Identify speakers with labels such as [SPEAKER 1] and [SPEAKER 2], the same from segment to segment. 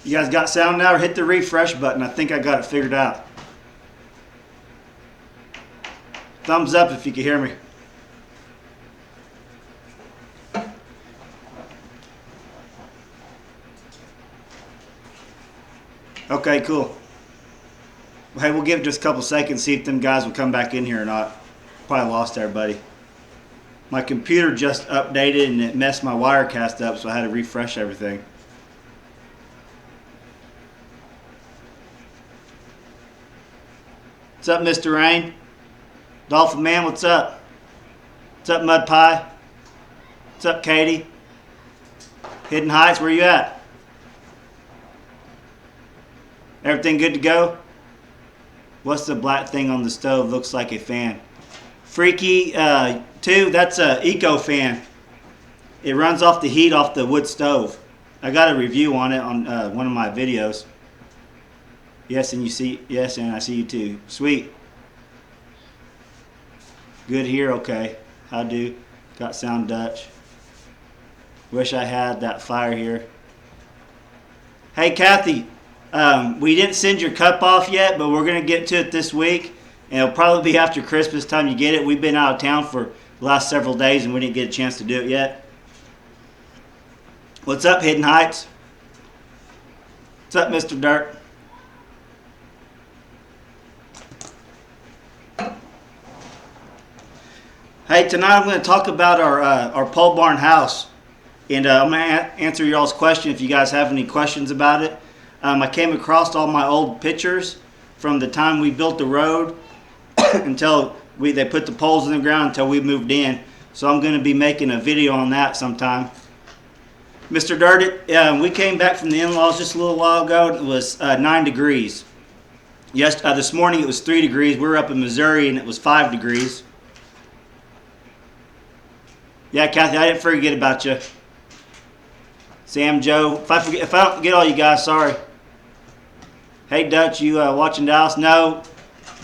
[SPEAKER 1] You guys got sound now, or hit the refresh button? I think I got it figured out. Thumbs up if you can hear me. Okay, cool. Well, hey, we'll give it just a couple seconds, see if them guys will come back in here or not. Probably lost everybody. My computer just updated and it messed my Wirecast up, so I had to refresh everything. What's up, Mr. Rain? Dolphin Man, what's up? What's up, Mud Pie? What's up, Katie? Hidden Heights, where you at? Everything good to go? What's the black thing on the stove? Looks like a fan. Freaky 2, that's a Eco fan. It runs off the heat off the wood stove. I got a review on it on one of my videos. Yes, and I see you too. Sweet. Good here, okay. How do? Got sound Dutch. Wish I had that fire here. Hey, Kathy. We didn't send your cup off yet, but we're going to get to it this week. And it'll probably be after Christmas time you get it. We've been out of town for the last several days and we didn't get a chance to do it yet. What's up, Hidden Heights? What's up, Mr. Dirt? Hey, tonight I'm going to talk about our pole barn house. And I'm going to answer y'all's question if you guys have any questions about it. I came across all my old pictures from the time we built the road until they put the poles in the ground until we moved in. So I'm going to be making a video on that sometime. Mr. Dirt, we came back from the in-laws just a little while ago. It was 9 degrees. This morning it was 3 degrees. We were up in Missouri and it was 5 degrees. Yeah, Kathy, I didn't forget about you. Sam, Joe, if I don't forget all you guys, sorry. Hey, Dutch, you watching Dallas? No,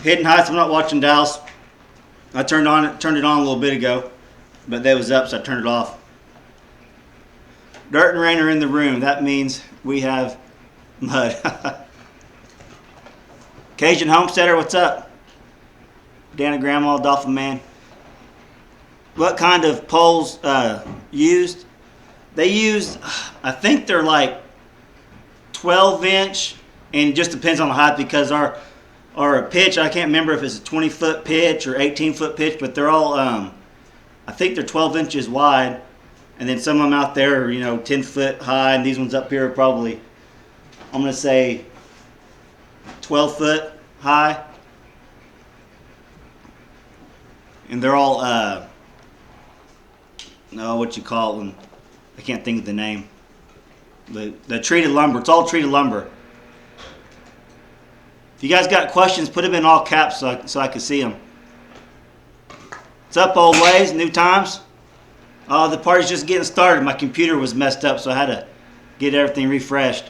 [SPEAKER 1] Hidden Heights, I'm not watching Dallas. I turned it on a little bit ago, but they was up, so I turned it off. Dirt and rain are in the room. That means we have mud. Cajun Homesteader, what's up? Dana Grandma, Dolphin Man. What kind of poles used? They use, I think they're like 12-inch, and it just depends on the height because our pitch, I can't remember if it's a 20-foot pitch or 18-foot pitch, but they're all, I think they're 12 inches wide, and then some of them out there are, 10 foot high, and these ones up here are probably, I'm going to say 12 foot high. And they're all, what you call them. I can't think of the name. The treated lumber. It's all treated lumber. If you guys got questions, put them in all caps so I can see them. What's up, old ways? New times? Oh, the party's just getting started. My computer was messed up, so I had to get everything refreshed.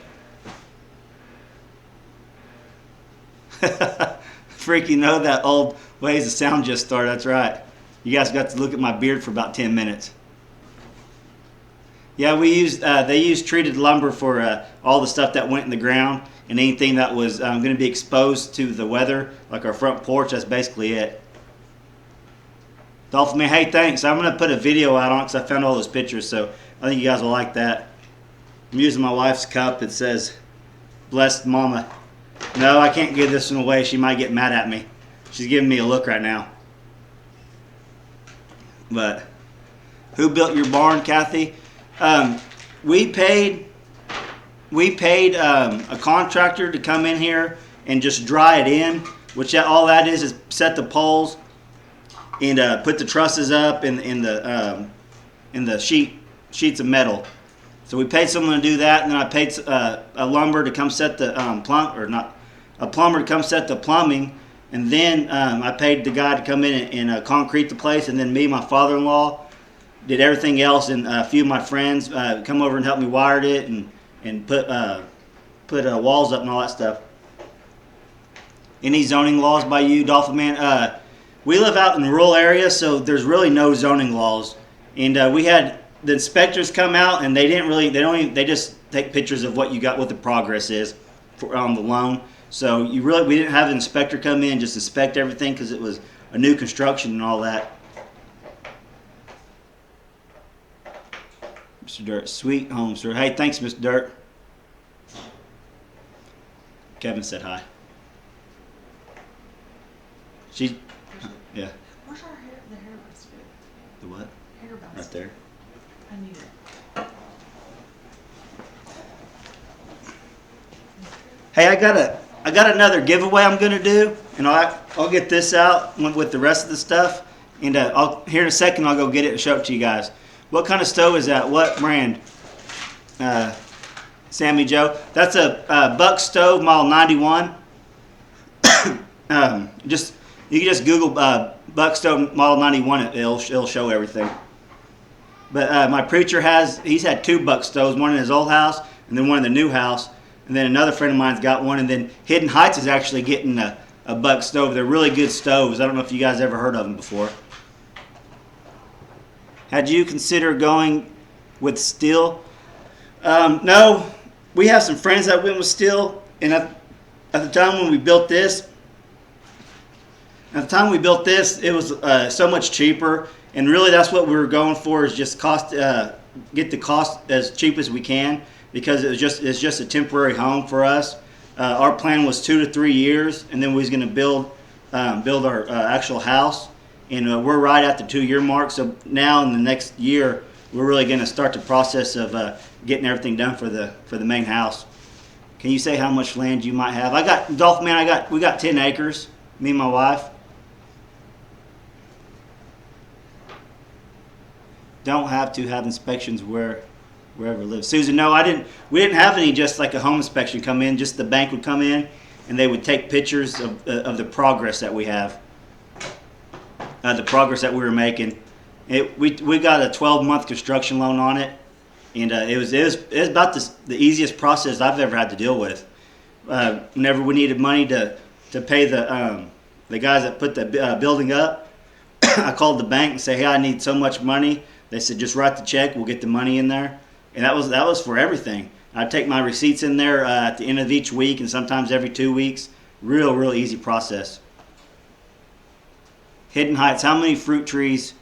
[SPEAKER 1] Freaking know that old ways the sound just started. That's right. You guys got to look at my beard for about 10 minutes. Yeah, they used treated lumber for all the stuff that went in the ground and anything that was going to be exposed to the weather, like our front porch. That's basically it. Dolphin Man, hey, thanks. I'm going to put a video out on it because I found all those pictures, so I think you guys will like that. I'm using my wife's cup. It says, "Blessed Mama." No, I can't give this one away. She might get mad at me. She's giving me a look right now. But who built your barn, Kathy? We paid a contractor to come in here and just dry it in, which all that is set the poles and put the trusses up in the sheets of metal. So we paid someone to do that, and then I paid a lumber to come set the a plumber to come set the plumbing, and then I paid the guy to come in and concrete the place, and then me, my father-in-law, did everything else, and a few of my friends come over and helped me wire it and put walls up and all that stuff. Any zoning laws by you, Dolphin Man? We live out in a rural area, so there's really no zoning laws. And we had the inspectors come out, and they just take pictures of what you got, what the progress is on the loan. So we didn't have an inspector come in, just inspect everything because it was a new construction and all that. Mr. Dirt, sweet home, sir. Hey, thanks, Mr. Dirt. Kevin said hi. Yeah.
[SPEAKER 2] Where's our hair? The hair basket.
[SPEAKER 1] The what?
[SPEAKER 2] Hair basket.
[SPEAKER 1] Right there.
[SPEAKER 2] I need it.
[SPEAKER 1] Hey, I got another giveaway I'm gonna do, and I'll get this out with the rest of the stuff, and here in a second I'll go get it and show it to you guys. What kind of stove is that? What brand? Sammy Joe. That's a Buck stove, model 91. You can just Google Buck stove model 91. It'll show everything. But my preacher he's had 2 Buck stoves, one in his old house and then one in the new house. And then another friend of mine's got one. And then Hidden Heights is actually getting a Buck stove. They're really good stoves. I don't know if you guys ever heard of them before. Had you consider going with steel? No. We have some friends that went with steel. And at the time when we built this, it was so much cheaper. And really that's what we were going for, is just get the cost as cheap as we can, because it's just a temporary home for us. Our plan was 2 to 3 years, and then we was going to build our actual house. And we're right at the 2-year mark. So now in the next year, we're really going to start the process of getting everything done for the main house. Can you say how much land you might have? We got 10 acres, me and my wife. Don't have to have inspections wherever lives. Susan, no, we didn't have any, just like a home inspection come in. Just the bank would come in and they would take pictures of the progress that we have, the progress that we were making. We got a 12-month construction loan on it, and it was about the easiest process I've ever had to deal with. Whenever we needed money to pay the guys that put the building up, I called the bank and say, hey, I need so much money. They said, just write the check, we'll get the money in there. And that was for everything. I'd take my receipts in there at the end of each week, and sometimes every 2 weeks. Real easy process. Hidden Heights, how many fruit trees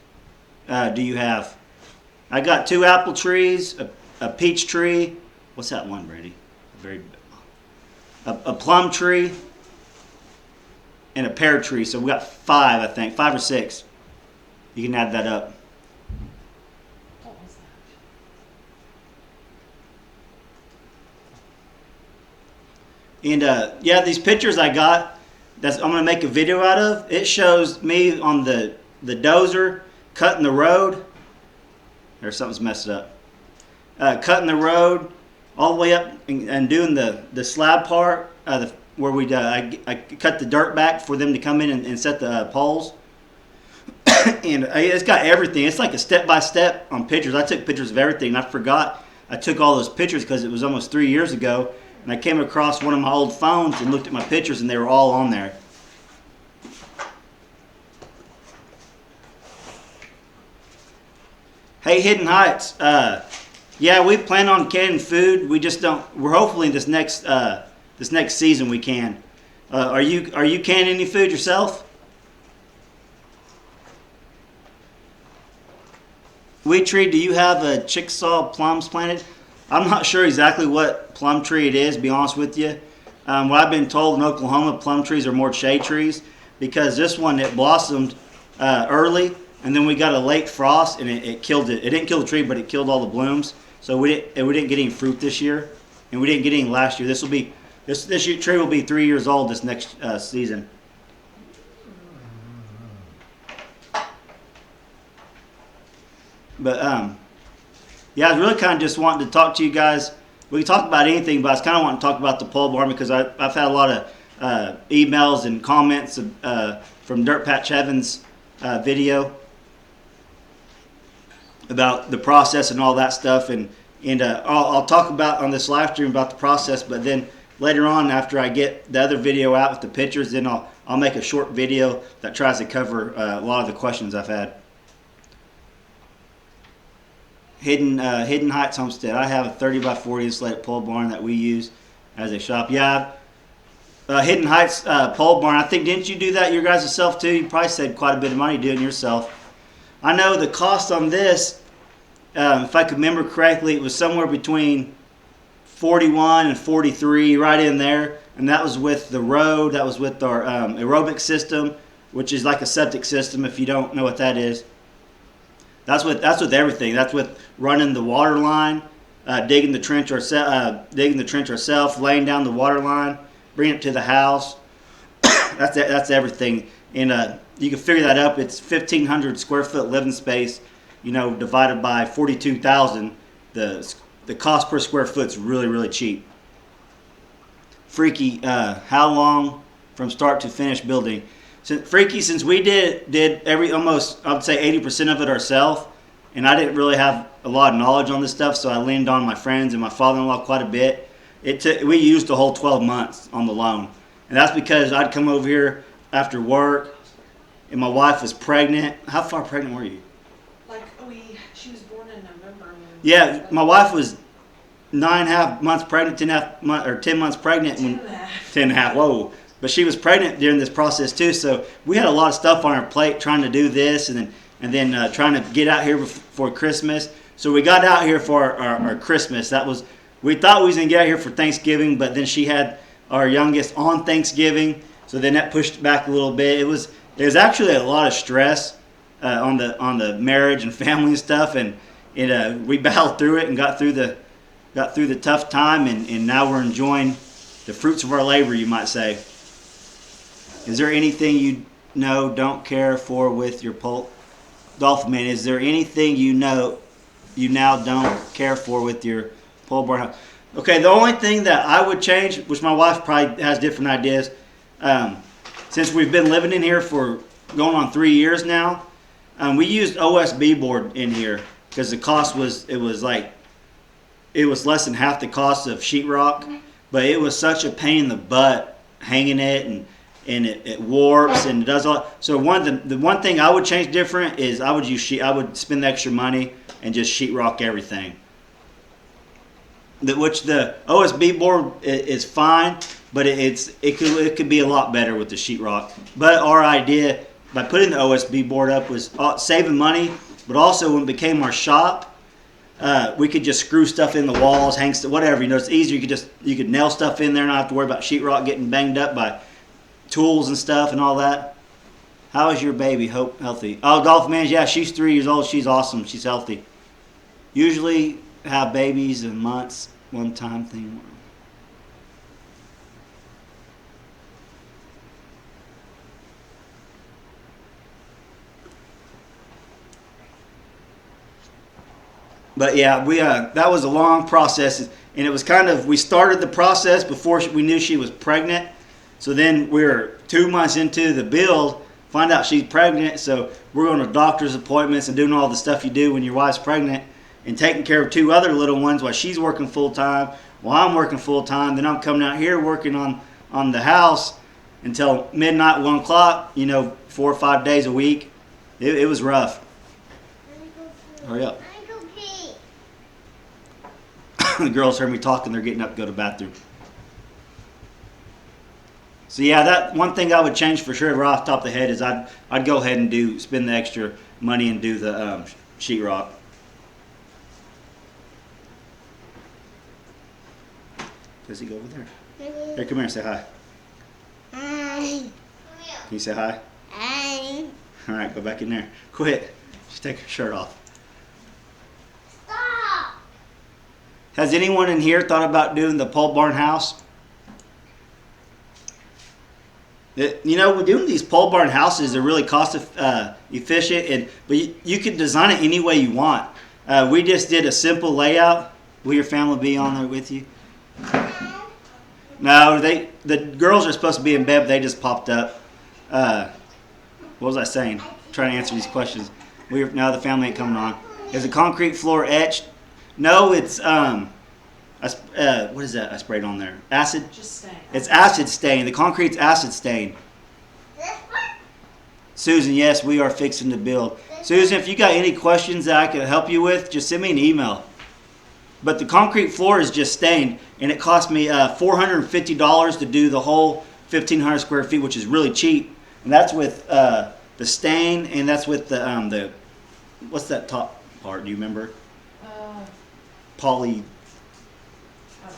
[SPEAKER 1] do you have? I got 2 apple trees, a peach tree. What's that one, Brady? A plum tree, and a pear tree. So we got 5, I think, 5 or 6. You can add that up.
[SPEAKER 2] What was that?
[SPEAKER 1] And yeah, these pictures I got, I'm gonna make a video out of. It shows me on the dozer cutting the road. Or something's messed up. Cutting the road all the way up and doing the slab part, where I cut the dirt back for them to come in and set the poles. And it's got everything. It's like a step-by-step on pictures. I took pictures of everything, and I forgot I took all those pictures because it was almost 3 years ago. And I came across one of my old phones and looked at my pictures, and they were all on there. Hey, Hidden Heights. Yeah, we plan on canning food. We just don't. We're hopefully this next season we can. Are you canning any food yourself? Wheat tree, do you have a Chickasaw plums planted? I'm not sure exactly what plum tree it is, to be honest with you. What I've been told in Oklahoma, plum trees are more shade trees, because this one, it blossomed early, and then we got a late frost, and it killed it. It didn't kill the tree, but it killed all the blooms. So we didn't get any fruit this year, and we didn't get any last year. This tree will be 3 years old this next season. But yeah, I was really kind of just wanting to talk to you guys. We can talk about anything, but I was kind of wanting to talk about the pole barn, because I've had a lot of emails and comments from Dirt Patch Heaven's video about the process and all that stuff, and I'll talk about on this live stream about the process. But then later on, after I get the other video out with the pictures, then I'll make a short video that tries to cover a lot of the questions I've had. Hidden Heights Homestead. I have a 30 by 40 insulated pole barn that we use as a shop. Yeah, Hidden Heights pole barn. I think, didn't you do that your guys' self too? You probably saved quite a bit of money doing it yourself. I know the cost on this, if I could remember correctly, it was somewhere between 41 and 43, right in there. And that was with the road. That was with our aerobic system, which is like a septic system. If you don't know what that is, that's with everything. That's with running the water line, digging the trench ourselves, laying down the water line, bringing it to the house. That's everything. And you can figure that up. It's 1,500 square foot living space, divided by 42,000. The cost per square foot is really, really cheap. Freaky, how long from start to finish building? Since we did almost, I would say 80% of it ourselves, and I didn't really have a lot of knowledge on this stuff, so I leaned on my friends and my father-in-law quite a bit. We used the whole 12 months on the loan, and that's because I'd come over here after work, and my wife was pregnant. How far pregnant were you?
[SPEAKER 2] She was born in November.
[SPEAKER 1] Yeah, my wife was 9.5 months pregnant, 10 months pregnant. 10.5, whoa. But she was pregnant during this process too, so we had a lot of stuff on our plate trying to do this and then trying to get out here for Christmas. So we got out here for our Christmas. We thought we was going to get out here for Thanksgiving, but then she had our youngest on Thanksgiving, so then that pushed it back a little bit. It was actually a lot of stress on the marriage and family and stuff, and we battled through it and got through the tough time, and now we're enjoying the fruits of our labor, you might say. Is there anything you don't care for with your Dolphin Man? Is there anything you now don't care for with your pole barn house? Okay, the only thing that I would change, which my wife probably has different ideas, since we've been living in here for going on 3 years now, we used OSB board in here because the cost was less than half the cost of sheetrock, but it was such a pain in the butt hanging it, and it warps and it does all. So the one thing I would change different is I would spend the extra money and just sheetrock everything. Which the OSB board is fine, but it could be a lot better with the sheetrock. But our idea by putting the OSB board up was saving money, but also when it became our shop, we could just screw stuff in the walls, hang stuff, whatever. It's easier. You could nail stuff in there, not have to worry about sheetrock getting banged up by tools and stuff and all that. How is your baby? Hope healthy. Oh, Dolphin Man, yeah, she's 3 years old. She's awesome. She's healthy. Usually have babies in months, one time thing. But yeah, that was a long process, and it was we started the process before we knew she was pregnant. So then we were 2 months into the build, find out she's pregnant. So we're going to doctor's appointments and doing all the stuff you do when your wife's pregnant, and taking care of 2 other little ones while she's working full time, while I'm working full time. Then I'm coming out here working on the house until midnight, 1 o'clock. 4 or 5 days a week. It was rough. Hurry up. The girls heard me talking. They're getting up to go to the bathroom. So yeah, that one thing I would change for sure right off the top of the head is I'd go ahead and spend the extra money and do the sheetrock. Does he go over there? Here, come here and say hi.
[SPEAKER 3] Hi.
[SPEAKER 1] Can you say hi?
[SPEAKER 3] Hi.
[SPEAKER 1] All right, go back in there. Quit. Just take her shirt off.
[SPEAKER 3] Stop.
[SPEAKER 1] Has anyone in here thought about doing the pole barn house? Doing these pole barn houses are really cost efficient, but you can design it any way you want. We just did a simple layout. Will your family be on there with you? No, the girls are supposed to be in bed, but they just popped up. What was I saying? Trying to answer these questions. No, the family ain't coming on. Is the concrete floor etched? No, it's what is that I sprayed on there? Acid?
[SPEAKER 2] Just stain.
[SPEAKER 1] It's acid stain. The concrete's acid stain.
[SPEAKER 3] This one?
[SPEAKER 1] Susan, yes, we are fixing to build. Susan, if you got any questions that I could help you with, just send me an email. But the concrete floor is just stained, and it cost me $450 to do the whole 1,500 square feet, which is really cheap. And that's with the stain, and that's with the what's that top part? Do you remember? Poly.
[SPEAKER 2] I don't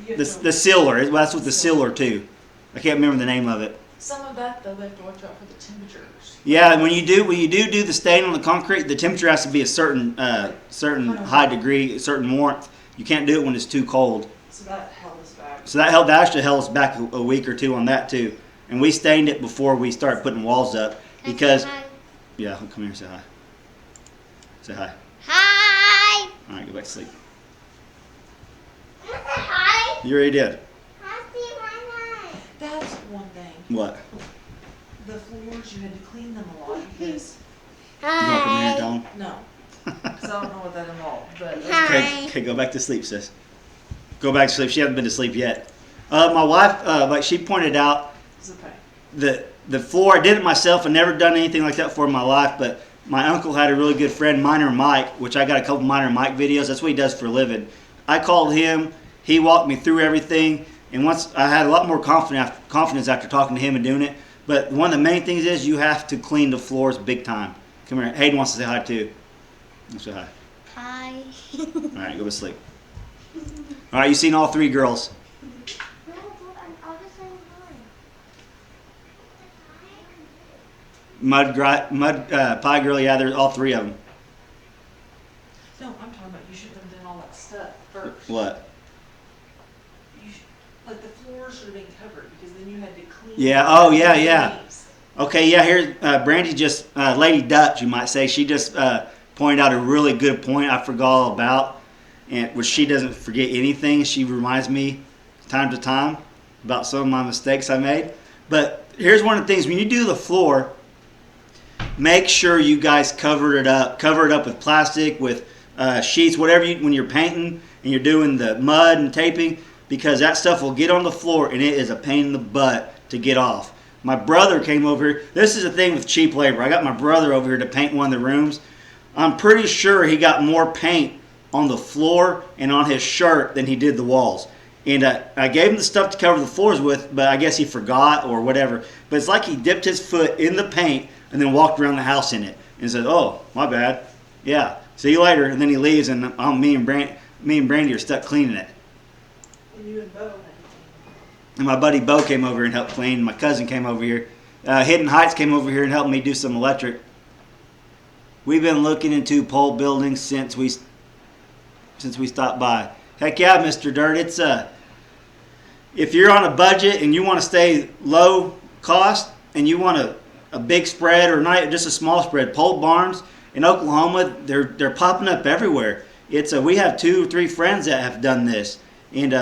[SPEAKER 2] remember.
[SPEAKER 1] The sealer. That's with the sealer too. I can't remember the name of it.
[SPEAKER 2] Some of that though, they have to watch out for the temperatures.
[SPEAKER 1] Yeah, and when you do the stain on the concrete, the temperature has to be a certain high degree, a certain warmth. You can't do it when it's too cold.
[SPEAKER 2] So that held us back.
[SPEAKER 1] So that actually held us back a week or two on that too. And we stained it before we started putting walls up because. Yeah, come here, say hi. Say hi.
[SPEAKER 3] Hi.
[SPEAKER 1] All right, go back to sleep.
[SPEAKER 3] Hi.
[SPEAKER 1] You already did.
[SPEAKER 2] That's one thing.
[SPEAKER 1] What?
[SPEAKER 2] The floors, you had to clean them a lot because
[SPEAKER 1] You want to come here and tell them?
[SPEAKER 2] no, because I don't know what that involved. But
[SPEAKER 1] Okay, go back to sleep, sis. Go back to sleep. She hasn't been to sleep yet. My wife, like she pointed out,
[SPEAKER 2] it's okay.
[SPEAKER 1] the floor. I did it myself. I never done anything like that before in my life. But my uncle had a really good friend, Miner Mike, which I got a couple Miner Mike videos. That's what he does for a living. I called him. He walked me through everything. And once I had a lot more confidence after talking to him and doing it. But one of the main things is you have to clean the floors big time. Come here. Hayden wants to say hi too. Let's say hi.
[SPEAKER 3] Hi.
[SPEAKER 1] All right, go to sleep. All right, you seen all three girls. Mud Pie Girl, yeah, there's all three of them.
[SPEAKER 2] No, I'm talking about you should have done all that stuff first.
[SPEAKER 1] What?
[SPEAKER 2] Like the floors should have been covered because then you had to clean.
[SPEAKER 1] Yeah. Oh, yeah,
[SPEAKER 2] the
[SPEAKER 1] yeah.
[SPEAKER 2] leaves.
[SPEAKER 1] Okay, yeah. Here's Brandy. Just Lady Dutch, you might say. She just pointed out a really good point I forgot all about, and which she doesn't forget anything. She reminds me time to time about some of my mistakes I made. But here's one of the things: when you do the floor, make sure you guys cover it up. Cover it up with plastic, with sheets, whatever you. When you're painting and you're doing the mud and taping. Because that stuff will get on the floor and it is a pain in the butt to get off. My brother came over here. This is the thing with cheap labor. I got my brother over here to paint one of the rooms. I'm pretty sure he got more paint on the floor and on his shirt than he did the walls. And I gave him the stuff to cover the floors with, but I guess he forgot or whatever. But it's like he dipped his foot in the paint and then walked around the house in it and said, "Oh, my bad. Yeah, see you later." And then he leaves, and me and Brandy are stuck cleaning it.
[SPEAKER 2] You and Bo.
[SPEAKER 1] And my buddy Bo came over and helped clean. My cousin came over here. Hidden Heights came over here and helped me do some electric. We've been looking into pole buildings since we stopped by. Heck yeah, Mr. Dirt. It's if you're on a budget and you want to stay low cost and you want a big spread or not just a small spread, pole barns in Oklahoma, they're popping up everywhere. We have 2 or 3 friends that have done this, and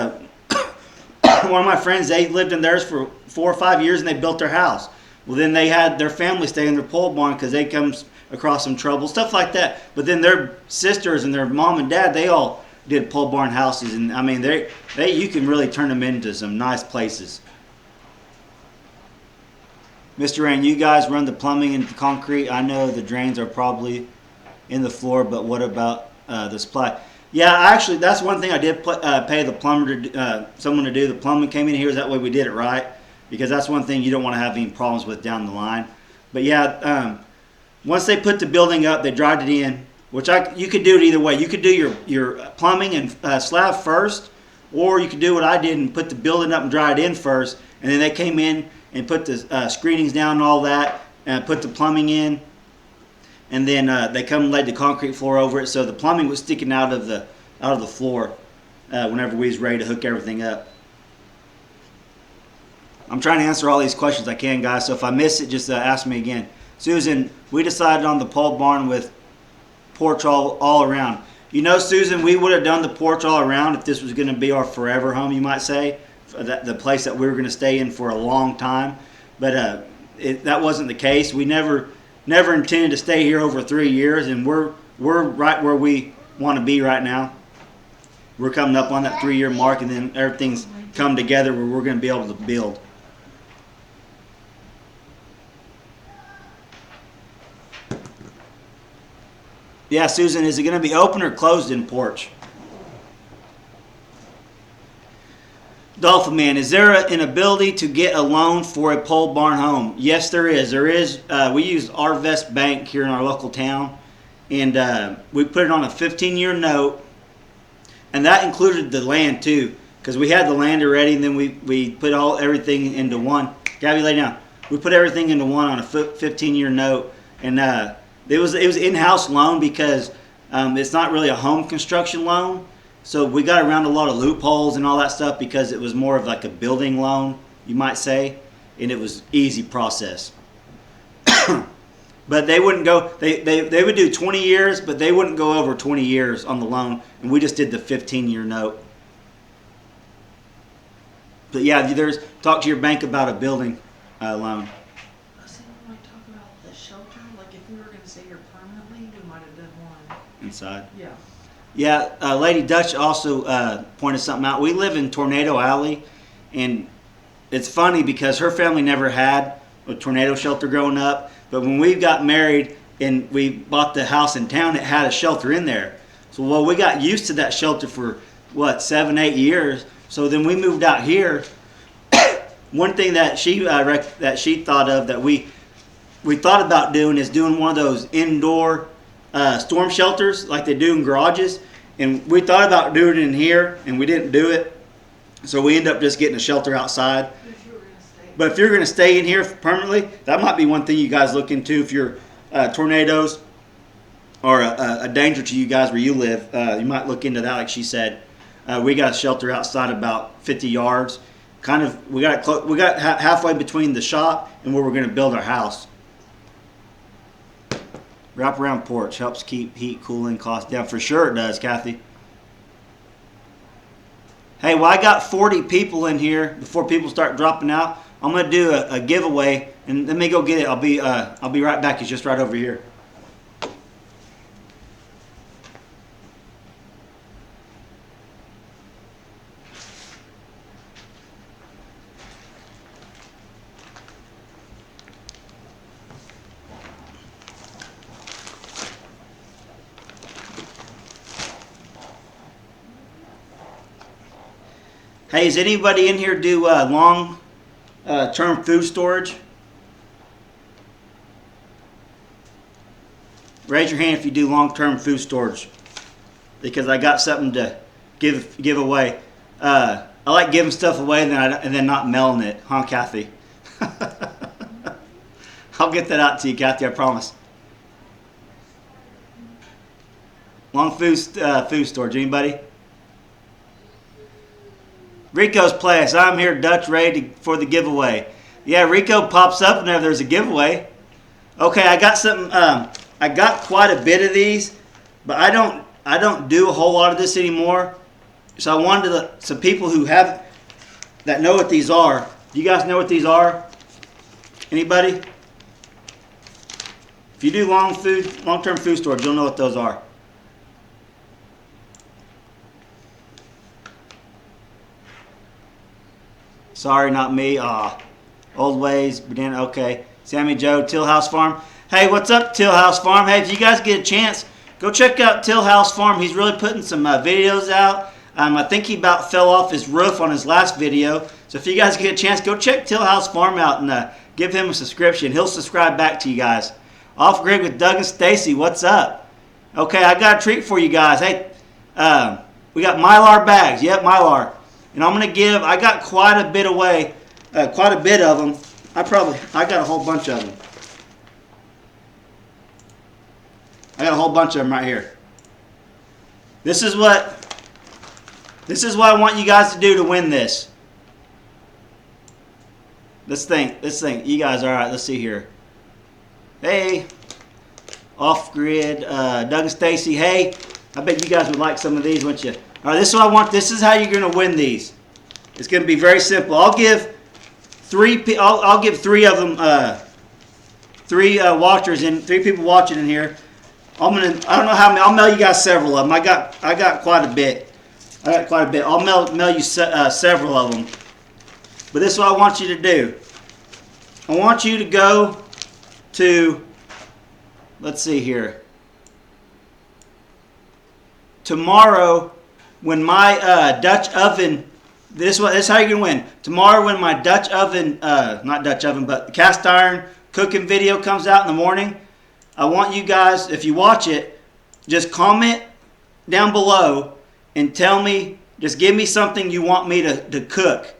[SPEAKER 1] one of my friends, they lived in theirs for 4 or 5 years and they built their house. Well, then they had their family stay in their pole barn because they come across some trouble, stuff like that. But then their sisters and their mom and dad, they all did pole barn houses, and I mean, you can really turn them into some nice places. Mr. Rain, you guys run the plumbing and the concrete. I know the drains are probably in the floor, but what about the supply? Yeah, actually, that's one thing I did pay the plumber someone to do. The plumbing came in here, that way we did it right, because that's one thing you don't want to have any problems with down the line. But yeah, once they put the building up, they dried it in, which you could do it either way. You could do your plumbing and slab first, or you could do what I did and put the building up and dry it in first, and then they came in and put the screenings down and all that, and put the plumbing in. And then they come and laid the concrete floor over it, so the plumbing was sticking out of the floor whenever we was ready to hook everything up. I'm trying to answer all these questions I can, guys. So if I miss it, just ask me again. Susan, we decided on the pole barn with porch all around. You know, Susan, we would have done the porch all around if this was going to be our forever home, you might say, the place that we were going to stay in for a long time. But that wasn't the case. We never intended to stay here over 3 years, and we're right where we want to be right now. We're coming up on that 3-year mark, and then everything's come together where we're going to be able to build. Yeah, Susan, is it going to be open or closed in Porch? Dolphin Man, is there an ability to get a loan for a pole barn home? Yes, there is. There is. We use Arvest Bank here in our local town, and we put it on a 15-year note, and that included the land too, because we had the land already, and then we put everything into one. Gabby, lay down. We put everything into one on a 15-year note, and it was in-house loan because it's not really a home construction loan. So we got around a lot of loopholes and all that stuff because it was more of like a building loan, you might say, and it was easy process. But they wouldn't go. They would do 20 years, but they wouldn't go over 20 years on the loan, and we just did the 15-year note. But yeah, talk to your bank about a building loan.
[SPEAKER 2] See, we might talk about the shelter. Like if we were going to stay here permanently, we might have done one.
[SPEAKER 1] Inside.
[SPEAKER 2] Yeah.
[SPEAKER 1] Yeah, Lady Dutch also pointed something out. We live in Tornado Alley, and it's funny because her family never had a tornado shelter growing up. But when we got married and we bought the house in town, it had a shelter in there. So we got used to that shelter for 7-8 years. So then we moved out here. One thing that she thought of that we thought about doing is doing one of those indoor storm shelters like they do in garages, and we thought about doing it in here, and we didn't do it, so we ended up just getting a shelter outside. But if you're going to stay in here permanently, that might be one thing you guys look into if you're tornadoes are a danger to you guys where you live. You might look into that, like she said. We got a shelter outside about 50 yards. We got halfway between the shop and where we're going to build our house. Wrap around porch helps keep heat, cooling costs down. For sure it does, Kathy. Hey, well, I got 40 people in here before people start dropping out. I'm going to do a giveaway, and let me go get it. I'll be right back. It's just right over here. Hey, does anybody in here do long-term food storage? Raise your hand if you do long-term food storage, because I got something to give away. I like giving stuff away and then not mailing it, huh, Kathy? I'll get that out to you, Kathy. I promise. Long food storage. Anybody? Rico's place. I'm here, Dutch, ready for the giveaway. Yeah, Rico pops up whenever there's a giveaway. Okay, I got something. I got quite a bit of these, but I don't do a whole lot of this anymore. So I wanted some people that know what these are. Do you guys know what these are? Anybody? If you do long-term food storage, you'll know what those are. Sorry, not me. Old ways, banana. Okay. Sammy Joe, Teal House Farm. Hey, what's up, Teal House Farm? Hey, if you guys get a chance, go check out Teal House Farm. He's really putting some videos out. I think he about fell off his roof on his last video. So if you guys get a chance, go check Teal House Farm out and give him a subscription. He'll subscribe back to you guys. Off Grid with Doug and Stacy. What's up? Okay, I got a treat for you guys. Hey, we got Mylar bags. Yep, Mylar. And I'm going to I got quite a bit away, quite a bit of them. I got a whole bunch of them. I got a whole bunch of them right here. This is what I want you guys to do to win this. This thing. You guys, all right, let's see here. Hey, Off Grid, Doug and Stacy. Hey, I bet you guys would like some of these, wouldn't you? All right, this is what I want. This is how you're going to win these. It's going to be very simple. I'll give three of them, three watchers in, 3 people watching in here. I don't know how many. I'll mail you guys several of them. I got quite a bit. I'll mail you several of them. But this is what I want you to do. I want you to go to, let's see here. tomorrow when my Dutch oven, this is how you're going to win. Tomorrow when my Dutch oven, not Dutch oven, but cast iron cooking video comes out in the morning, I want you guys, if you watch it, just comment down below and tell me, just give me something you want me to cook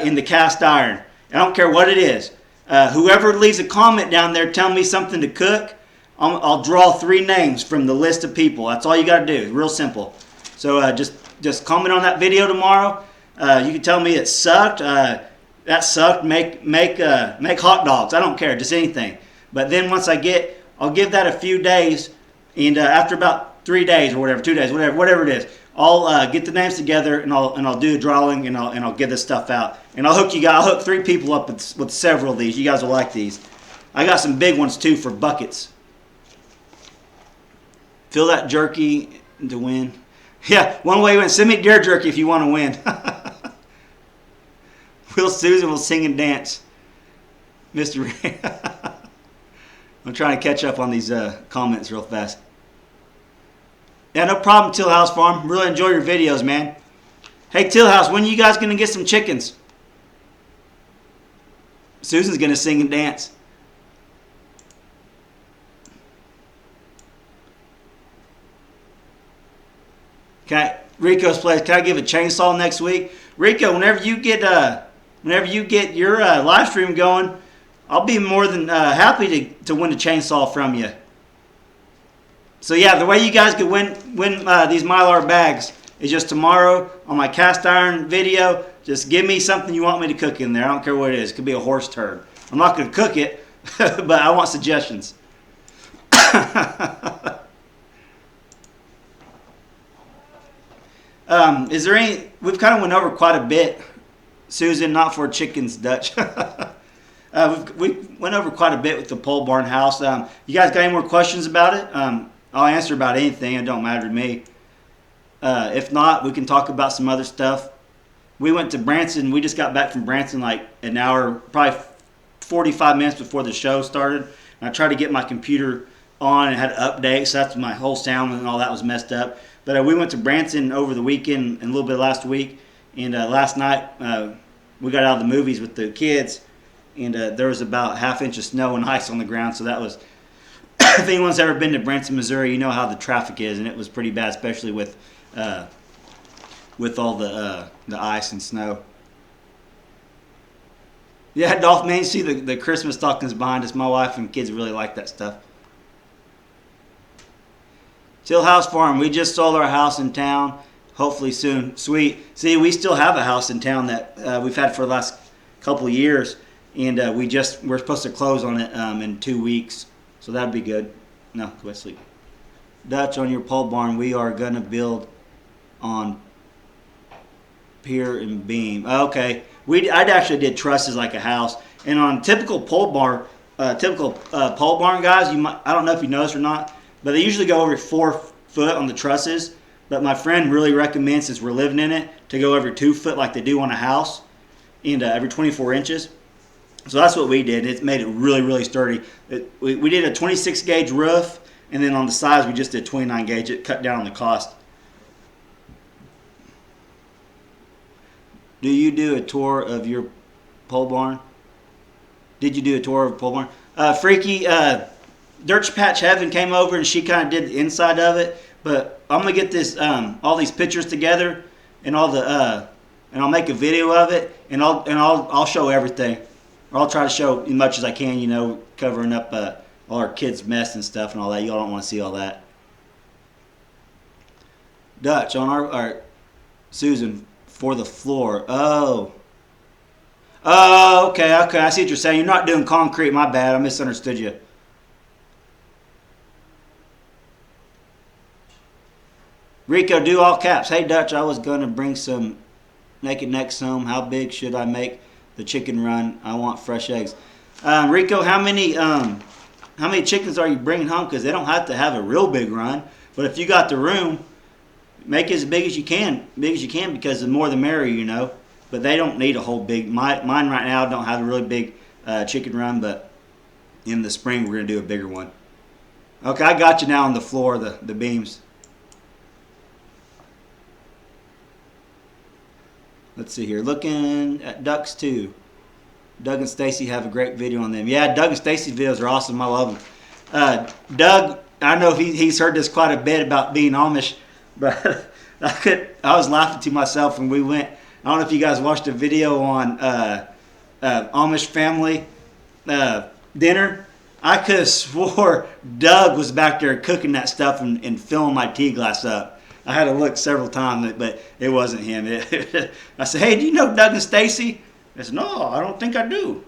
[SPEAKER 1] in the cast iron. I don't care what it is. Whoever leaves a comment down there, tell me something to cook. I'll draw 3 names from the list of people. That's all you got to do. It's real simple. So just comment on that video tomorrow. You can tell me it sucked. That sucked. Make hot dogs. I don't care. Just anything. But then once I'll give that a few days, and after about 3 days or whatever, 2 days, whatever it is, I'll get the names together and I'll do a drawing and I'll get this stuff out. And I'll hook 3 people up with several of these. You guys will like these. I got some big ones too for buckets. Fill that jerky to win. Yeah, one way to win. Send me deer jerky if you want to win. Susan will sing and dance. Mr. I'm trying to catch up on these comments real fast. Yeah, no problem, Teal House Farm. Really enjoy your videos, man. Hey, Teal House, when are you guys going to get some chickens? Susan's going to sing and dance. Rico's place. Can I give a chainsaw next week? Rico, whenever you get your live stream going, I'll be more than happy to win a chainsaw from you. So yeah, the way you guys could win these Mylar bags is just tomorrow on my cast iron video. Just give me something you want me to cook in there. I don't care what it is. It could be a horse turd. I'm not going to cook it, but I want suggestions. Is there any? We've kind of went over quite a bit. Susan, not for chickens, Dutch. We went over quite a bit with the pole barn house. You guys got any more questions about it? I'll answer about anything. It don't matter to me. If not, we can talk about some other stuff. We went to Branson. We just got back from Branson like an hour, probably 45 minutes before the show started. And I tried to get my computer on and had to update, so that's my whole sound and all that was messed up. But we went to Branson over the weekend and a little bit last week. And last night we got out of the movies with the kids. And there was about ½ inch of snow and ice on the ground. So that was, if anyone's ever been to Branson, Missouri, you know how the traffic is. And it was pretty bad, especially with all the ice and snow. Yeah, Dolph, man, you see the Christmas stockings behind us. My wife and kids really like that stuff. Teal House Farm, we just sold our house in town. Hopefully soon. Sweet. See, we still have a house in town that we've had for the last couple of years. And we're supposed to close on it in 2 weeks. So that'd be good. No, go to sleep. Dutch, on your pole barn, we are going to build on pier and beam. Okay. I actually did trusses like a house. And on typical pole barn guys, I don't know if you noticed or not, but they usually go over 4 foot on the trusses. But my friend really recommends, since we're living in it, to go every 2 foot like they do on a house, and every 24 inches. So that's what we did. It made it really, really sturdy. We did a 26 gauge roof, and then on the sides we just did 29 gauge. It cut down on the cost. Do you do a tour of your pole barn? Did you do a tour of a pole barn? Freaky, Dirt Patch Heaven came over and she kind of did the inside of it. But I'm gonna get this all these pictures together and and I'll make a video of it and I'll show everything. Or I'll try to show as much as I can, you know, covering up all our kids' mess and stuff and all that. Y'all don't want to see all that. Dutch on our Susan for the floor. Oh, okay. I see what you're saying. You're not doing concrete. My bad. I misunderstood you. Rico, do all caps. Hey, Dutch, I was going to bring some naked necks home. How big should I make the chicken run? I want fresh eggs. Rico, how many chickens are you bringing home? Because they don't have to have a real big run. But if you got the room, make it as big as you can. Because the more the merrier, you know. But they don't need a whole big. Mine right now don't have a really big chicken run. But in the spring, we're going to do a bigger one. Okay, I got you now on the floor, the beams. Let's see here. Looking at ducks too. Doug and Stacy have a great video on them. Yeah, Doug and Stacy's videos are awesome. I love them. Doug, I know he's heard this quite a bit about being Amish, but I was laughing to myself when we went. I don't know if you guys watched a video on Amish family dinner. I could have swore Doug was back there cooking that stuff and filling my tea glass up. I had to look several times, but it wasn't him. I said, "Hey, do you know Doug and Stacy?" I said, "No, I don't think I do."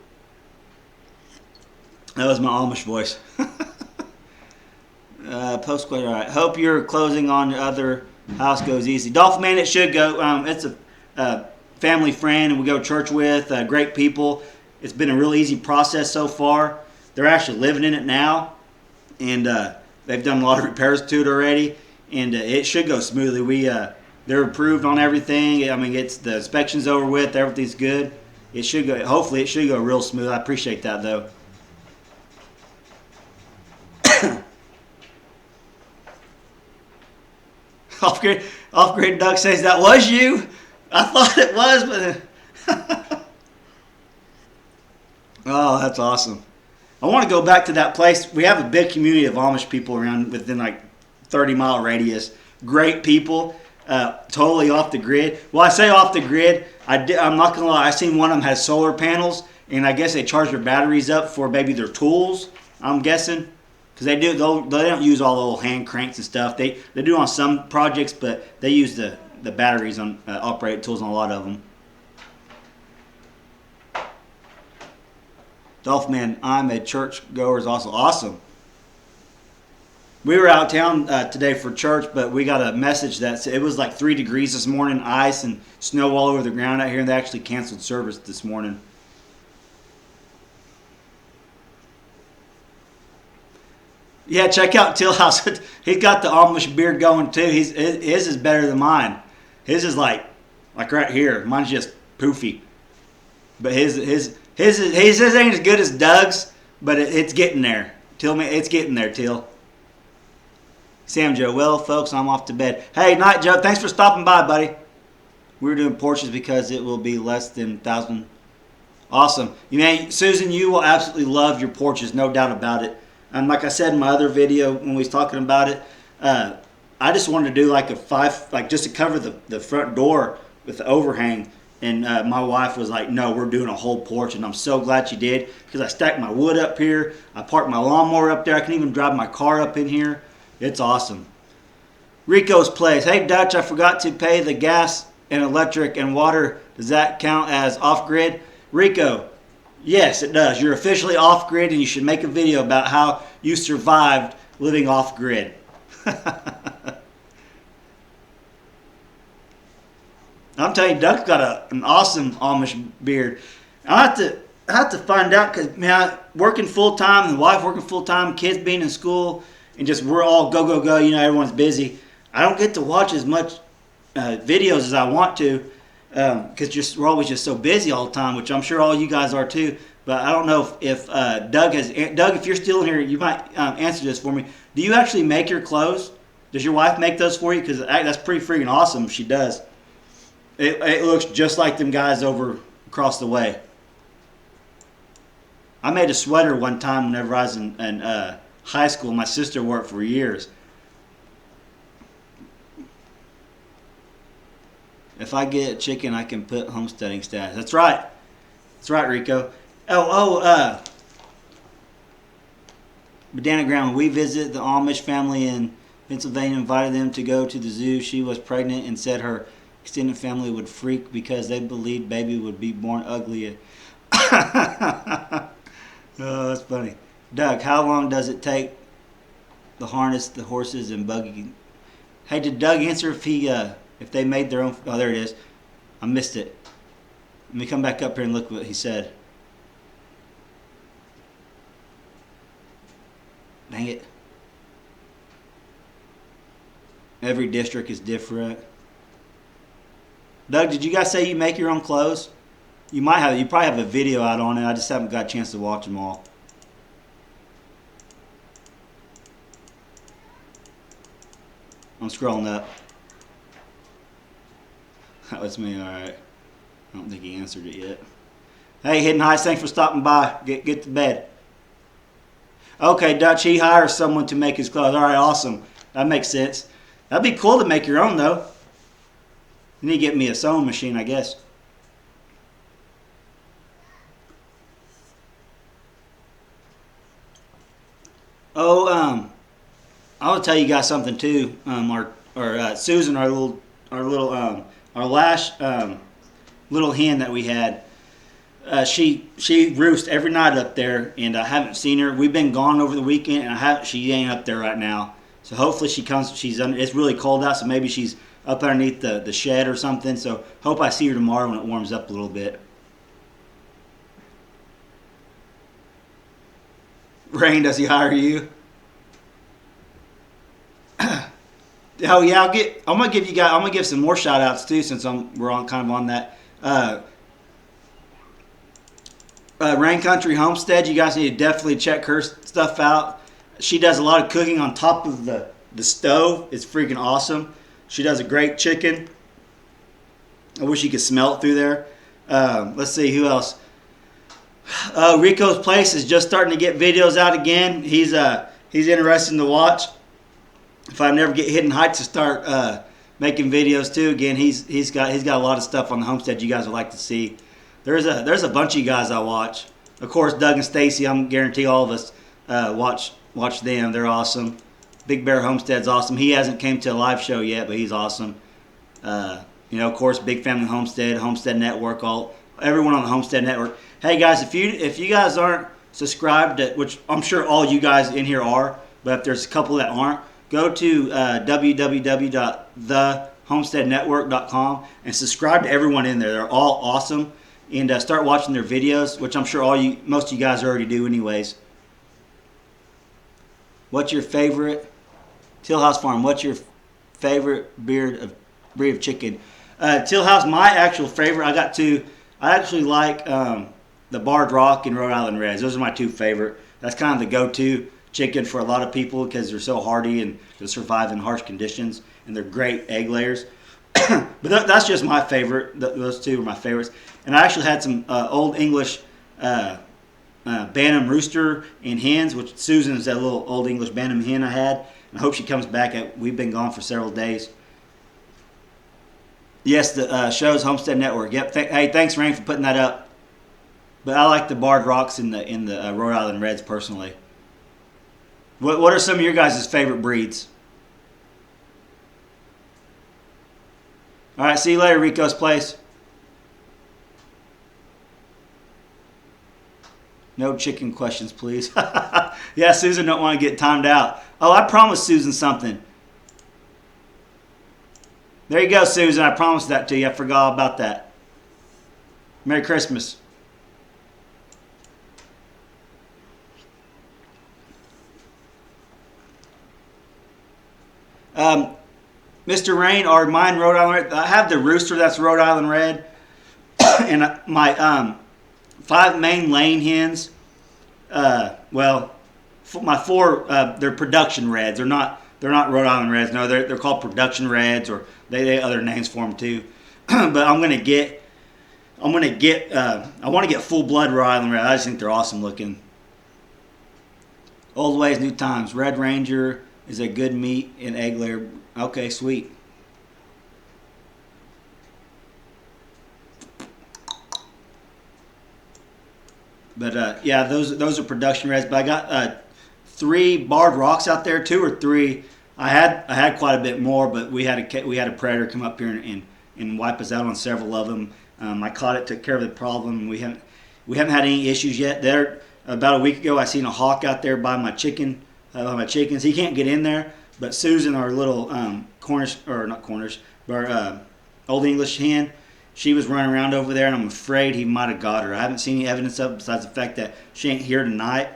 [SPEAKER 1] That was my Amish voice. Post question. All right. Hope your closing on your other house goes easy. Dolphin Man, it should go. It's a family friend, and we go to church with. Great people. It's been a real easy process so far. They're actually living in it now, and they've done a lot of repairs to it already, and it should go smoothly. They're approved on everything. I mean, it's the inspection's over with. Everything's good. It should go. Hopefully, it should go real smooth. I appreciate that though. Off-grid Doug says that was you. I thought it was, but oh, that's awesome. I want to go back to that place. We have a big community of Amish people around within like 30-mile radius. Great people, totally off the grid. Well, I say off the grid. I'm not gonna lie. I seen one of them has solar panels, and I guess they charge their batteries up for maybe their tools. I'm guessing. Because they don't use all the old hand cranks and stuff. They do on some projects, but they use the batteries on operated tools on a lot of them. Dolphin Man, I'm a church goer is also awesome. We were out of town today for church, but we got a message that said it was like 3 degrees this morning, ice and snow all over the ground out here, and they actually canceled service this morning. Yeah, check out Teal House. He's got the Amish beard going too. His is better than mine. His is like right here. Mine's just poofy. But his ain't as good as Doug's, but it's getting there. Teal, it's getting there, Teal. Sam Joe, well, folks, I'm off to bed. Hey, Night Joe, thanks for stopping by, buddy. We're doing porches because it will be less than 1,000. Awesome. Susan, you will absolutely love your porches, no doubt about it. And like I said in my other video when we was talking about it, I just wanted to do like just to cover the front door with the overhang. And my wife was like, "No, we're doing a whole porch," and I'm so glad she did because I stacked my wood up here. I parked my lawnmower up there. I can even drive my car up in here. It's awesome. Rico's Place. Hey Dutch, I forgot to pay the gas and electric and water. Does that count as off grid? Rico. Yes, it does. You're officially off-grid, and you should make a video about how you survived living off-grid. I'm telling you, Duck's got an awesome Amish beard. I have to find out because working full time, the wife working full time, kids being in school, and just we're all go go go. Everyone's busy. I don't get to watch as much videos as I want to. Because we're always just so busy all the time, which I'm sure all you guys are too. But I don't know if Doug, if you're still in here, you might answer this for me. Do you actually make your clothes? Does your wife make those for you? Because that's pretty freaking awesome if she does. It looks just like them guys over across the way. I made a sweater one time whenever I was in high school. My sister worked for years. If I get a chicken, I can put homesteading status. That's right. That's right, Rico. Banana Ground, we visited the Amish family in Pennsylvania, invited them to go to the zoo. She was pregnant and said her extended family would freak because they believed baby would be born ugly. Oh, that's funny. Doug, how long does it take to harness the horses and buggy? Hey, did Doug answer if they made their own? Oh, there it is. I missed it. Let me come back up here and look what he said. Dang it. Every district is different. Doug, did you guys say you make your own clothes? You probably have a video out on it. I just haven't got a chance to watch them all. I'm scrolling up. That was me, alright. I don't think he answered it yet. Hey, Hidden Heights, thanks for stopping by. Get to bed. Okay, Dutch, he hires someone to make his clothes. All right, awesome. That makes sense. That'd be cool to make your own, though. You need to get me a sewing machine, I guess. Oh, I will tell you guys something too. Susan, our last little hen that we had, she roosts every night up there, and I haven't seen her. We've been gone over the weekend, and she ain't up there right now. So hopefully she comes. She's under. It's really cold out, so maybe she's up underneath the shed or something. So hope I see her tomorrow when it warms up a little bit. Rain, does he hire you? Oh yeah, I'm gonna give some more shout outs too, since we're on that. Rain Country Homestead, you guys need to definitely check her stuff out. She does a lot of cooking on top of the stove. It's freaking awesome. She does a great chicken. I wish you could smell it through there. Let's see who else. Rico's Place is just starting to get videos out again. He's interesting to watch. If I never get Hidden Heights to start making videos too, again, he's got a lot of stuff on the homestead you guys would like to see. There's a bunch of you guys I watch. Of course, Doug and Stacy. I'm guarantee all of us watch them. They're awesome. Big Bear Homestead's awesome. He hasn't came to a live show yet, but he's awesome. Of course, Big Family Homestead, Homestead Network, everyone on the Homestead Network. Hey guys, if you guys aren't subscribed, which I'm sure all you guys in here are, but if there's a couple that aren't, go to www.thehomesteadnetwork.com and subscribe to everyone in there. They're all awesome, and start watching their videos, which I'm sure most of you guys already do anyways. What's your favorite Teal House Farm? What's your favorite breed of chicken? Teal House, my actual favorite. I got two. I actually like the Barred Rock and Rhode Island Reds. Those are my two favorite. That's kind of the go-to chicken for a lot of people because they're so hardy and they survive in harsh conditions, and they're great egg layers. But that's just my favorite. Those two are my favorites. And I actually had some Old English Bantam rooster and hens, which Susan is that little Old English Bantam hen I had. And I hope she comes back. We've been gone for several days. Yes, the show's Homestead Network. Yep. Hey, thanks, Rain, for putting that up. But I like the Barred Rocks in the Rhode Island Reds personally. What are some of your guys' favorite breeds? All right, see you later, Rico's Place. No chicken questions, please. Yeah, Susan don't want to get timed out. Oh, I promised Susan something. There you go, Susan. I promised that to you. I forgot about that. Merry Christmas. Mr. Rain, are mine Rhode Island Red? I have the rooster that's Rhode Island Red. And my 5 main lane hens, my 4, they're production reds. They're not Rhode Island Reds. No, they're called production reds, or they have other names for them too. But I want to get full blood Rhode Island Red. I just think they're awesome looking. Old ways, new times. Red Ranger is a good meat and egg layer. Okay, sweet. But yeah, those are production reds. But I got 3 Barred Rocks out there, 2 or 3. I had quite a bit more, but we had a predator come up here and wipe us out on several of them. I caught it, took care of the problem, and we haven't had any issues yet. There, about a week ago, I seen a hawk out there by my chickens. He can't get in there, but Susan, our little Old English hen, she was running around over there, and I'm afraid he might have got her. I haven't seen any evidence of it besides the fact that she ain't here tonight.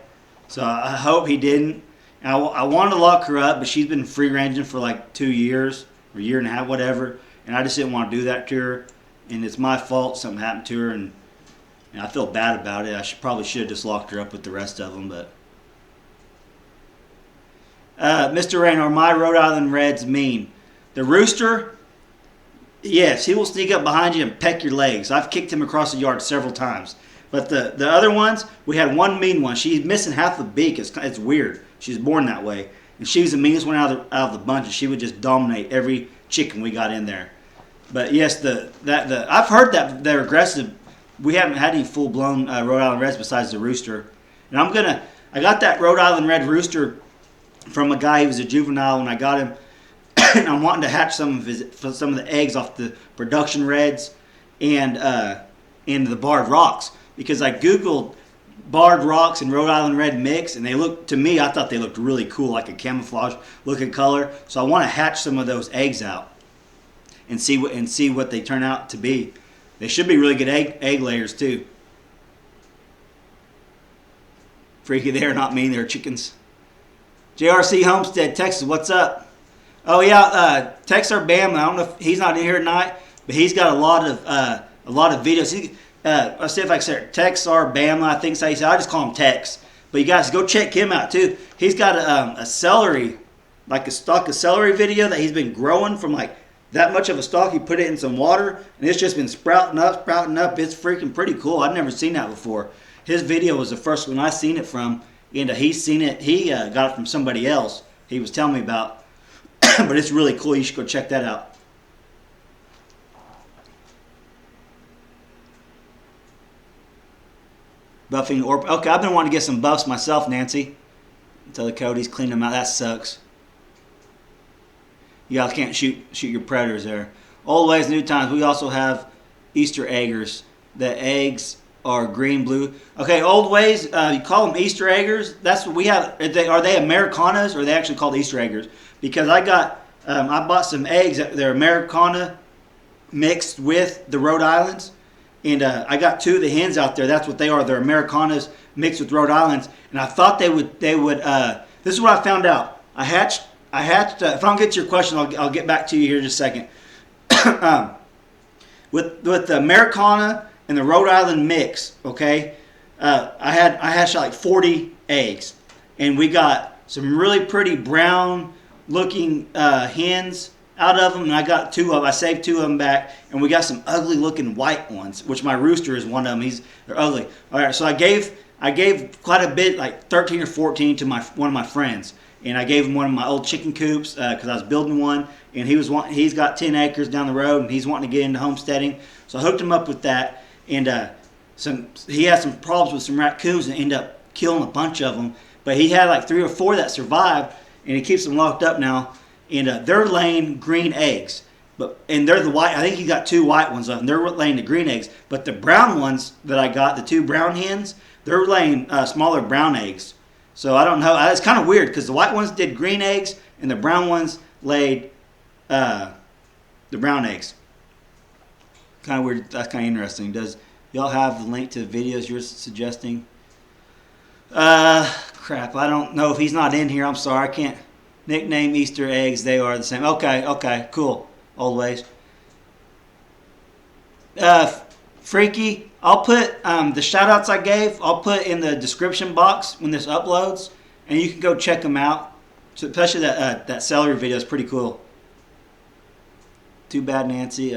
[SPEAKER 1] So I hope he didn't. And I wanted to lock her up, but she's been free ranging for like 2 years or 1.5 years, whatever. And I just didn't want to do that to her. And it's my fault. Something happened to her, and I feel bad about it. I probably should have just locked her up with the rest of them. But Mr. Rain, are my Rhode Island Reds mean? The rooster, Yes, he will sneak up behind you and peck your legs. I've kicked him across the yard several times. But the other ones, we had one mean one. She's missing half the beak. It's weird. She's born that way. And she was the meanest one out of the bunch, and she would just dominate every chicken we got in there. But yes, I've heard that they're aggressive. We haven't had any full-blown Rhode Island Reds besides the rooster. And I got that Rhode Island Red rooster from a guy who was a juvenile when I got him. And I'm wanting to hatch some of the eggs off the production reds and the barred rocks, because I googled barred rocks and Rhode Island Red mix, and I thought they looked really cool, like a camouflage looking color. So I want to hatch some of those eggs out and see what they turn out to be. They should be really good egg layers too. Freaky, they're not mean, they're chickens. JRC Homestead, Texas, what's up? Oh yeah, Texabamans. I don't know if he's not in here tonight, but he's got a lot of videos. Let's see if I can say it. Texabamans, I think so. I just call him Tex. But you guys go check him out too. He's got a celery, like a stalk of celery video that he's been growing from like that much of a stalk. He put it in some water, and it's just been sprouting up. It's freaking pretty cool. I've never seen that before. His video was the first one I seen it from, and he's seen it. He got it from somebody else. He was telling me about. But it's really cool. You should go check that out. Buffing or okay, I've been wanting to get some buffs myself, Nancy. Until the Cody's cleaned them out. That sucks. You guys can't shoot your predators there. Old ways, new times. We also have Easter eggers. The eggs are green, blue. Okay, old ways. You call them Easter eggers. That's what we have. Are they Americanas, or are they actually called Easter eggers? Because I bought some eggs that they're Americana mixed with the Rhode Islands, and I got two of the hens out there. That's what they are. They're Americanas mixed with Rhode Islands, and I thought they would. This is what I found out. I hatched. If I don't get to your question, I'll get back to you here in just a second. With the Americana and the Rhode Island mix, okay, I hatched like 40 eggs, and we got some really pretty brown looking hens out of them, and I got two of them. I saved two of them back, and we got some ugly looking white ones, which my rooster is one of them. They're ugly. All right, so I gave quite a bit, like 13 or 14, to one of my friends, and I gave him one of my old chicken coops because I was building one, and he's got 10 acres down the road, and he's wanting to get into homesteading, so I hooked him up with that, and he had some problems with some raccoons and ended up killing a bunch of them, but he had like 3 or 4 that survived. And he keeps them locked up now, and they're laying green eggs. And they're the white. I think he got 2 white ones of them. They're laying the green eggs. But the brown ones that I got, the 2 brown hens, they're laying smaller brown eggs. So I don't know. It's kind of weird because the white ones did green eggs, and the brown ones laid the brown eggs. Kind of weird. That's kind of interesting. Does y'all have the link to the videos you're suggesting? Crap, I don't know if he's not in here. I'm sorry, I can't nickname Easter eggs. They are the same. Okay, cool. Old ways. Freaky, I'll put the shout outs I gave, I'll put in the description box when this uploads, and you can go check them out. So especially that celery video is pretty cool. Too bad, Nancy.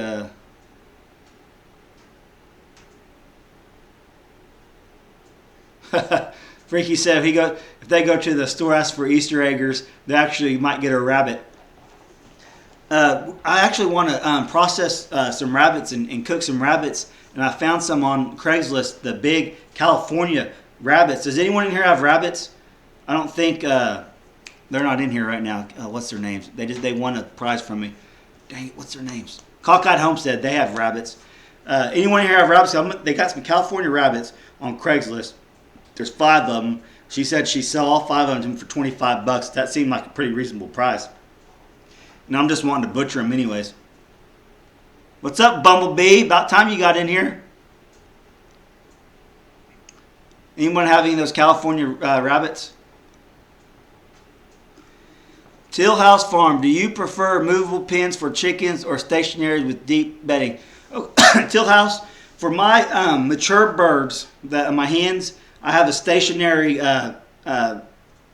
[SPEAKER 1] Freaky said if they go to the store ask for Easter eggers, they actually might get a rabbit. I actually want to process some rabbits and cook some rabbits, and I found some on Craigslist, the big California rabbits. Does anyone in here have rabbits? I don't think they're not in here right now. What's their names? They won a prize from me. Dang it, what's their names? Cockeyed Homestead, they have rabbits. Anyone in here have rabbits? They got some California rabbits on Craigslist. There's 5 of them. She said she'd sell all 5 of them for $25. That seemed like a pretty reasonable price. And I'm just wanting to butcher them anyways. What's up, Bumblebee? About time you got in here. Anyone have any of those California rabbits? Teal House Farm. Do you prefer movable pens for chickens or stationary with deep bedding? Oh, Teal House. For my mature birds, my hens, I have a stationary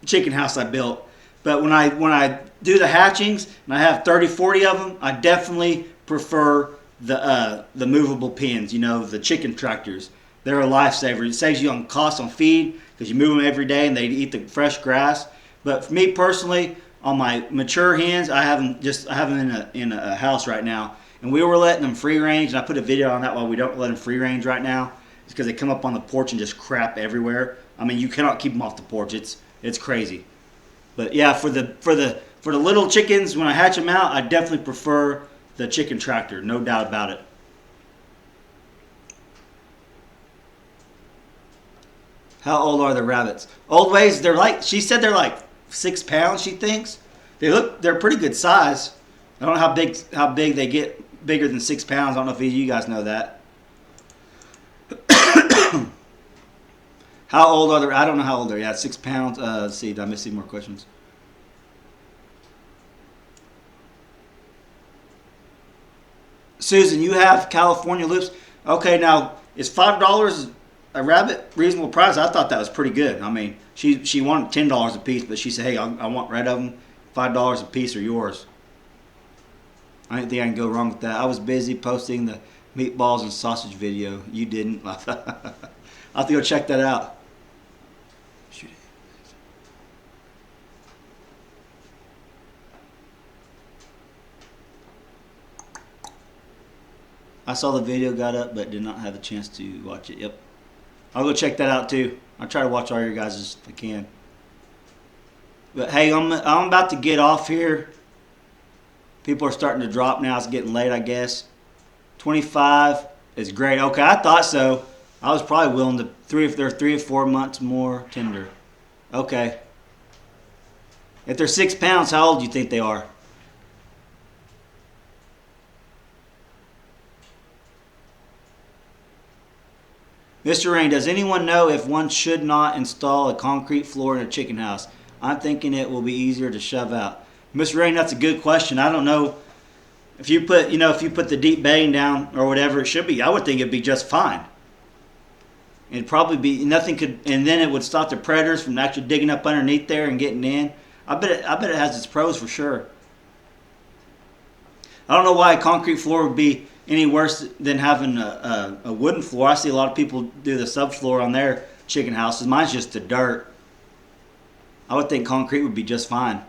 [SPEAKER 1] chicken house I built. But when I do the hatchings, and I have 30, 40 of them, I definitely prefer the movable pens. You know, the chicken tractors. They're a lifesaver. It saves you on cost on feed because you move them every day and they eat the fresh grass. But for me personally, on my mature hens, I have them in a house right now, and we were letting them free range. And I put a video on that why we don't let them free range right now. It's because they come up on the porch and just crap everywhere. I mean, you cannot keep them off the porch. It's crazy. But yeah, for the little chickens, when I hatch them out, I definitely prefer the chicken tractor, no doubt about it. How old are the rabbits? Old ways, she said they're like 6 pounds, she thinks. They're pretty good size. I don't know how big they get, bigger than 6 pounds. I don't know if you guys know that. How old are they? I don't know how old they're. Yeah, 6 pounds. Let's see, did I miss any more questions? Susan, you have California loops. Okay, now is $5 a rabbit reasonable price? I thought that was pretty good. I mean, she wanted $10 a piece, but she said, "Hey, I want rid of them. $5 a piece are yours." I didn't think I can go wrong with that. I was busy posting the meatballs and sausage video. You didn't. I'll have to go check that out. Shoot it. I saw the video got up, but did not have a chance to watch it. Yep. I'll go check that out too. I'll try to watch all your guys if I can. But hey, I'm about to get off here. People are starting to drop now. It's getting late, I guess. 25 is great. Okay, I thought so. I was probably willing to if they're 3 or 4 months more tender. Okay. If they're 6 pounds, how old do you think they are? Mr. Rain, does anyone know if one should not install a concrete floor in a chicken house? I'm thinking it will be easier to shove out. Mr. Rain, that's a good question. I don't know if you put the deep bedding down or whatever it should be. I would think it'd be just fine. It'd probably be and then it would stop the predators from actually digging up underneath there and getting in. I bet it has its pros for sure. I don't know why a concrete floor would be any worse than having a wooden floor. I see a lot of people do the subfloor on their chicken houses. Mine's just the dirt. I would think concrete would be just fine.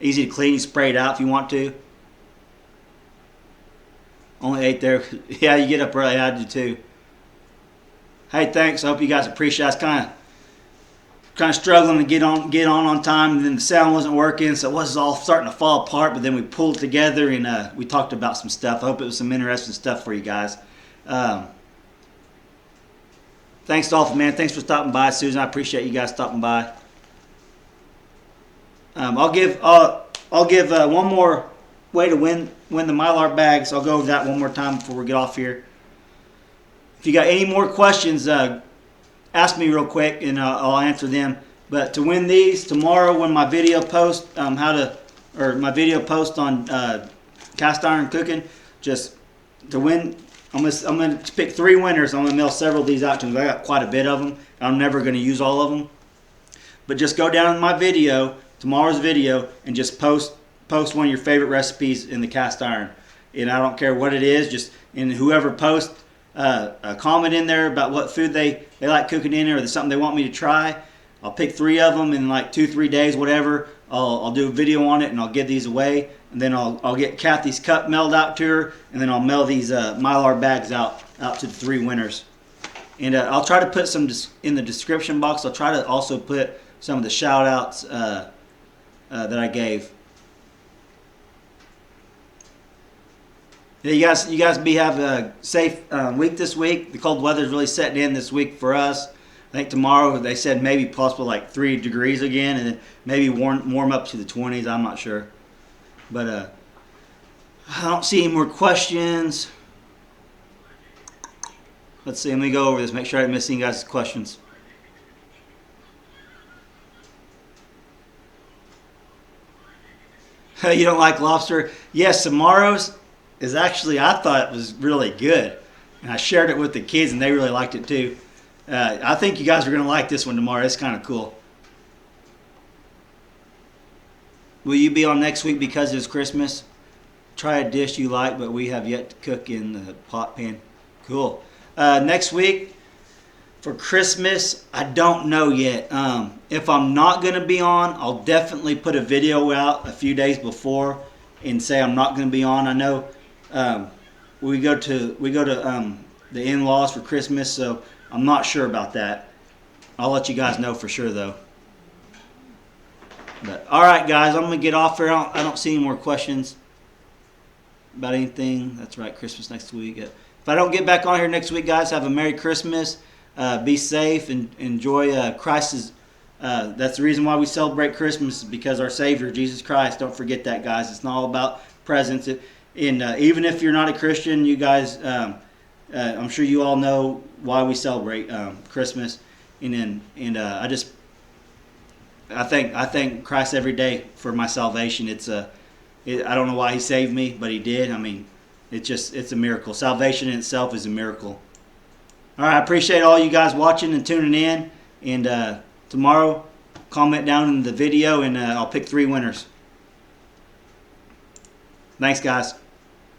[SPEAKER 1] Easy to clean, spray it out if you want to. Only 8 there. Yeah, you get up early. I do too. Hey, thanks. I hope you guys appreciate it. I was kind of struggling to get on time, and then the sound wasn't working, so it was all starting to fall apart. But then we pulled it together and we talked about some stuff. I hope it was some interesting stuff for you guys. Thanks, Dolphin Man. Thanks for stopping by, Susan. I appreciate you guys stopping by. I'll give one more way to win the Mylar bags. I'll go over that one more time before we get off here. If you got any more questions, ask me real quick and I'll answer them. But to win these tomorrow, when my video post my video post on cast iron cooking, just to win, I'm gonna pick 3 winners. I'm gonna mail several of these out to them. I got quite a bit of them. I'm never gonna use all of them. But just go down to my video, tomorrow's video, and just post one of your favorite recipes in the cast iron. And I don't care what it is, and whoever posts a comment in there about what food they like cooking in there, or there's something they want me to try. I'll pick 3 of them in like 2-3 days, whatever. I'll do a video on it and I'll give these away. And then I'll get Kathy's cup mailed out to her, and then I'll mail these Mylar bags out to the 3 winners. And I'll try to put some in the description box. I'll try to also put some of the shout outs that I gave. Yeah, you guys have a safe week this week. The cold weather is really setting in this week for us. I think tomorrow they said maybe possible like 3 degrees again, and then maybe warm up to the 20s. I'm not sure, but I don't see any more questions. Let's see. Let me go over this. Make sure I didn't miss any guys' questions. You don't like lobster? Yes, Samaros is actually, I thought it was really good. And I shared it with the kids and they really liked it too. I think you guys are going to like this one tomorrow. It's kind of cool. Will you be on next week because it's Christmas? try a dish you like, but we have yet to cook in the pot pan. Cool. Next week for Christmas, I don't know yet. If I'm not going to be on, I'll definitely put a video out a few days before and say I'm not going to be on. I know we go to the in-laws for Christmas, so I'm not sure about that. I'll let you guys know for sure though. But all right, guys, I'm gonna get off here. I don't see any more questions about anything. That's right, Christmas next week. If I don't get back on here next week, guys, have a Merry Christmas. Be safe and enjoy Christ's. That's the reason why we celebrate Christmas, is because our Savior, Jesus Christ. Don't forget that, guys. It's not all about presents. Even if you're not a Christian, you guys, I'm sure you all know why we celebrate Christmas. I thank Christ every day for my salvation. I don't know why He saved me, but He did. I mean, it's a miracle. Salvation in itself is a miracle. All right, I appreciate all you guys watching and tuning in. And tomorrow, comment down in the video, and I'll pick 3 winners. Thanks, guys.